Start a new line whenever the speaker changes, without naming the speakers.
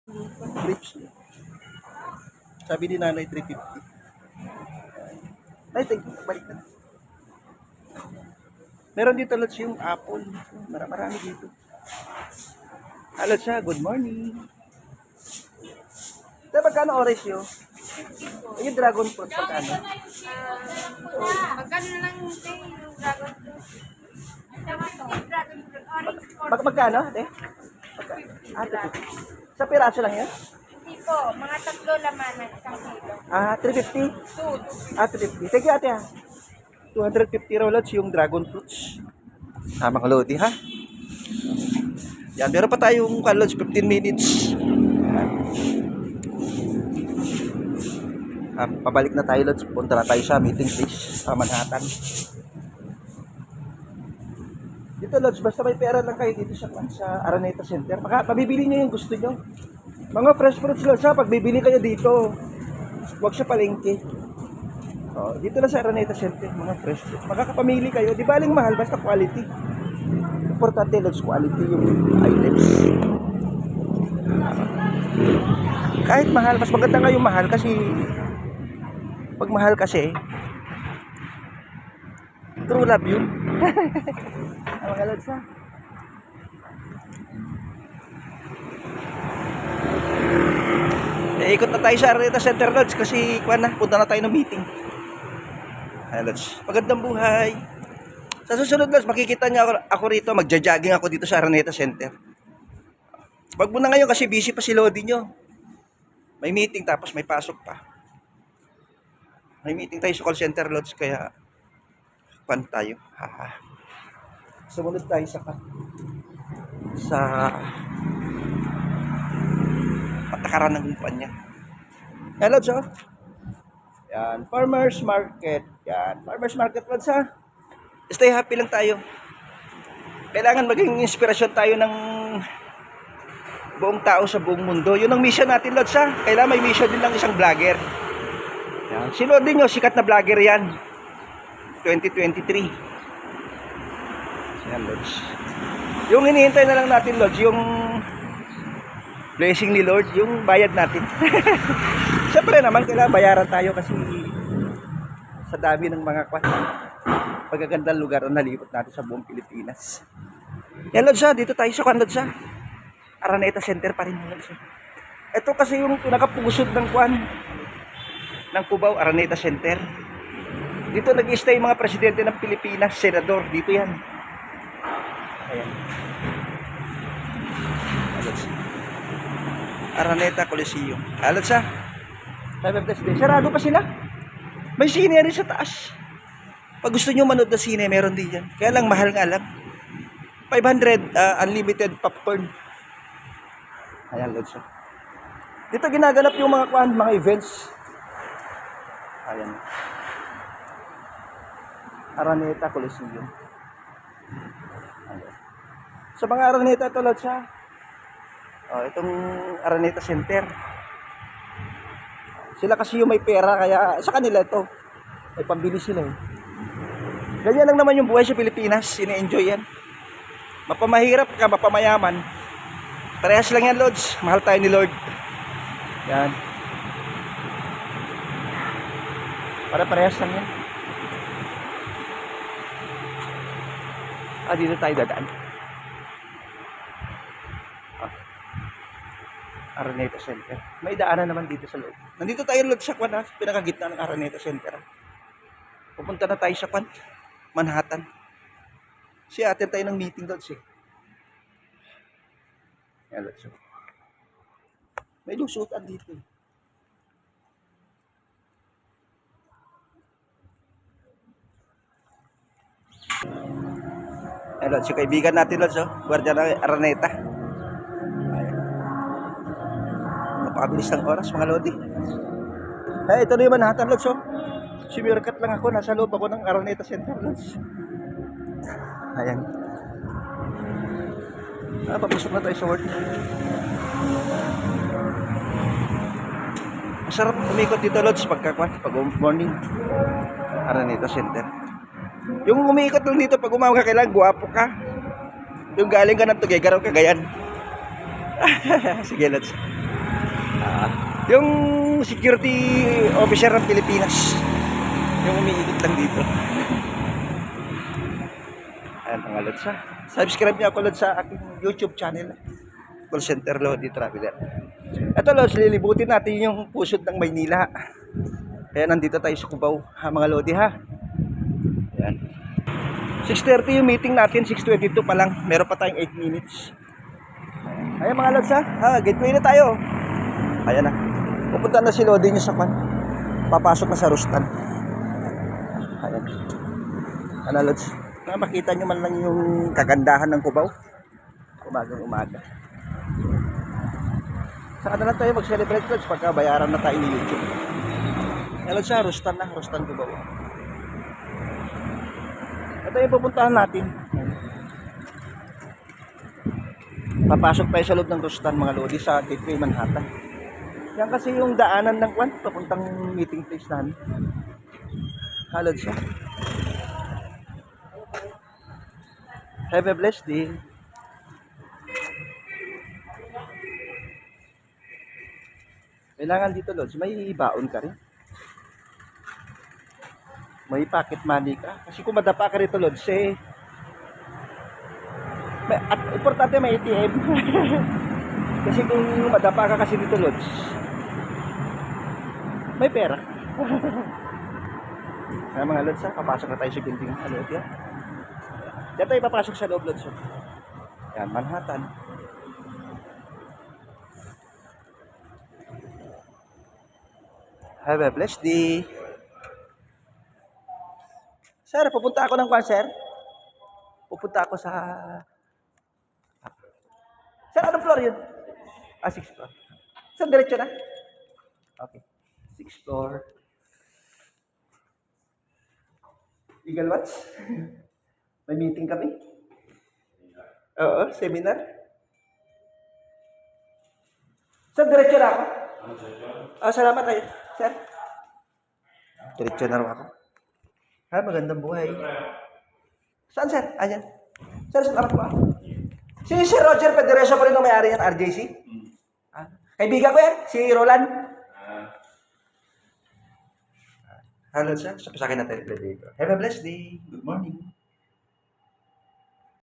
Grapes. Sabi ni nanay 350. Ay, thank you. Balik na. Meron dito lots yung apple. Marami dito. Hello siya, good morning. Tayo magkano orange yun? Yung dragon fruit, magkano?
Magkano na lang yung dragon fruit?
Magkano? Ate? Ate. Sa piraso lang yan?
Hindi po, mga tatlo laman ng isang kilo.
350?
2.
350. Thank you ate ha. 250 raw lots yung dragon fruits. Mga lodi ha. Yan, meron pa tayong lods 15 minutes. Pabalik na tayo lods. Punta na tayo sa meeting place sa Manhattan. Dito lods, basta may pera lang kayo dito sa Araneta Center. Pabibili nyo yung gusto nyo. Mga fresh fruits lods ha, pag bibili kayo dito, huwag sa palengke. Dito lang sa Araneta Center, mga fresh fruits. Makakapamili kayo, di baling mahal, basta quality. Importante lods, quality yung items. Kahit mahal, mas maganda nga yung mahal kasi pag mahal kasi true love yun. Mga lods ha. Ikot na tayo sa Araneta Center lods kasi punta na tayo ng meeting. Ayan lods, magandang buhay. Sa susunod lods, makikita niyo ako rito, magja-jogging ako dito sa Araneta Center. Wag mo na ngayon kasi busy pa si Lodi nyo. May meeting tapos may pasok pa. May meeting tayo sa call center lods kaya tayo. Sumunod tayo sa patakaran ng kumpanya. Hello, Joe. Yan, farmers market. Yan, farmers market lods ha. Stay happy lang tayo. Kailangan maging inspirasyon tayo ng buong tao sa buong mundo. Yun ang mission natin lods ha. Kailangan may mission din ng isang vlogger. Yan. Si Lodi nyo, sikat na vlogger yan. 2023. Yan lods. Yung hinihintay na lang natin lods, yung blessing ni Lord, yung bayad natin. Siyempre naman kailangan bayaran tayo kasi sa dami ng mga pagagandang lugar na nalipot natin sa buong Pilipinas. Yan lods ha, dito tayo sa lods ha. Araneta Center pa rin lods. Ito kasi yung pinakapugusod ng Cubao, Araneta Center. Dito nag-stay mga presidente ng Pilipinas, senador, dito yan. Ayan. Araneta Coliseum. Alat sa sarado pa sila. May sine rin sa taas. Pag gusto nyo manood na sine, meron din yan. Kaya lang, mahal nga lang. 500 unlimited popcorn. Ayan, lods. Dito ginaganap yung mga events. Ayan. Araneta Coliseum. Ayan. Sa mga Araneta ito, lods ha. Itong Araneta Center. Sila kasi yung may pera, kaya sa kanila ito. May pambili sila eh. Ganyan lang naman yung buhay sa Pilipinas. Sine-enjoy yan. Mapamahirap ka, mapamayaman. Parehas lang yan, Lods. Mahal tayo ni Lord. Yan. Parehas lang yan. Dito tayo dadaan. Araneta Center. May daanan naman dito sa loob. Nandito tayo Lord sa pinakagitna ng Araneta Center. Pupunta na tayo sa Manhattan. Atin tayo ng meeting doon Yan Lord. May lusutan dito. Yan Lord, kaibigan natin Lord, Guardia ng Araneta. Napakabilis ng oras mga Lodi. Ito na yung Manhattan Lodge Sumurkat lang ako, nasa loob ako ng Araneta Center Lodge. Ayan. Papusok na tayo sa work. Masarap umikot dito Lodge pag morning. Araneta Center. Yung umiikot lang dito pag umaga kailangan guwapo ka. Yung galing ka ng Tuguegarao, Cagayan. Sige Lodge. Yung security officer ng Pilipinas. Yung umiikot lang dito. Ayan mga lods ha. Subscribe niyo ako lods sa aking YouTube channel. Call Center Lodi Traveler. Ito lods, lilibutin natin yung pusod ng Maynila. Kaya nandito tayo sa Cubao, ha mga Lodi ha. Ayan. 6:30 yung meeting natin, 6:22 pa lang. Meron pa tayong 8 minutes. Ayan mga lods ha, gateway na tayo. Ayan na. Pupunta na si Lodi niya sa kwan. Papasok na sa Rustan. Ayan. Ano lods? Makita nyo man lang yung kagandahan ng Cubao. Umagang-umaga. Saan na lang tayo mag-celebrate lods pagka bayaran na tayo ni YouTube. Ayan lods ha, Rustan na. Rustan Cubao. Ito yung pupuntahan natin. Papasok tayo sa loob ng Rustan mga Lodi sa Gateway Manhattan. Yan kasi yung daanan ng kwan papuntang meeting place namin. Halod siya. Have a blessed day. Kailangan dito Lods, may baon ka rin. May pocket money ka. Kasi kung madapa ka rito Lods, at importante may ATM. Kasi kung madapa ka kasi dito Lods, may pera. Kaya mga Lods papasok na tayo sa building ng Lodi ha. Diyan tayo papasok sa loob Lods. Yan, Manhattan. Have a blessed day. Sir, pupunta ako ng kwan, sir. Pupunta ako sa... Sir, anong floor yun? 6th floor. Sir, diretso na? Okay. 6th floor. Legal watch? May meeting kami? Oo, seminar. Sir, diretso na ako? Salamat tayo. Sir. Diretso na rin ako. Magandang buhay. Saan, sir? Ayan. Sir, salamat po. Si Sir Roger Federation pa rin ang may-ari yan, RJC? Kaibigan ko yan, si Roland. Hello, sir. Sa akin natin dito. Have a blessed day. Good morning.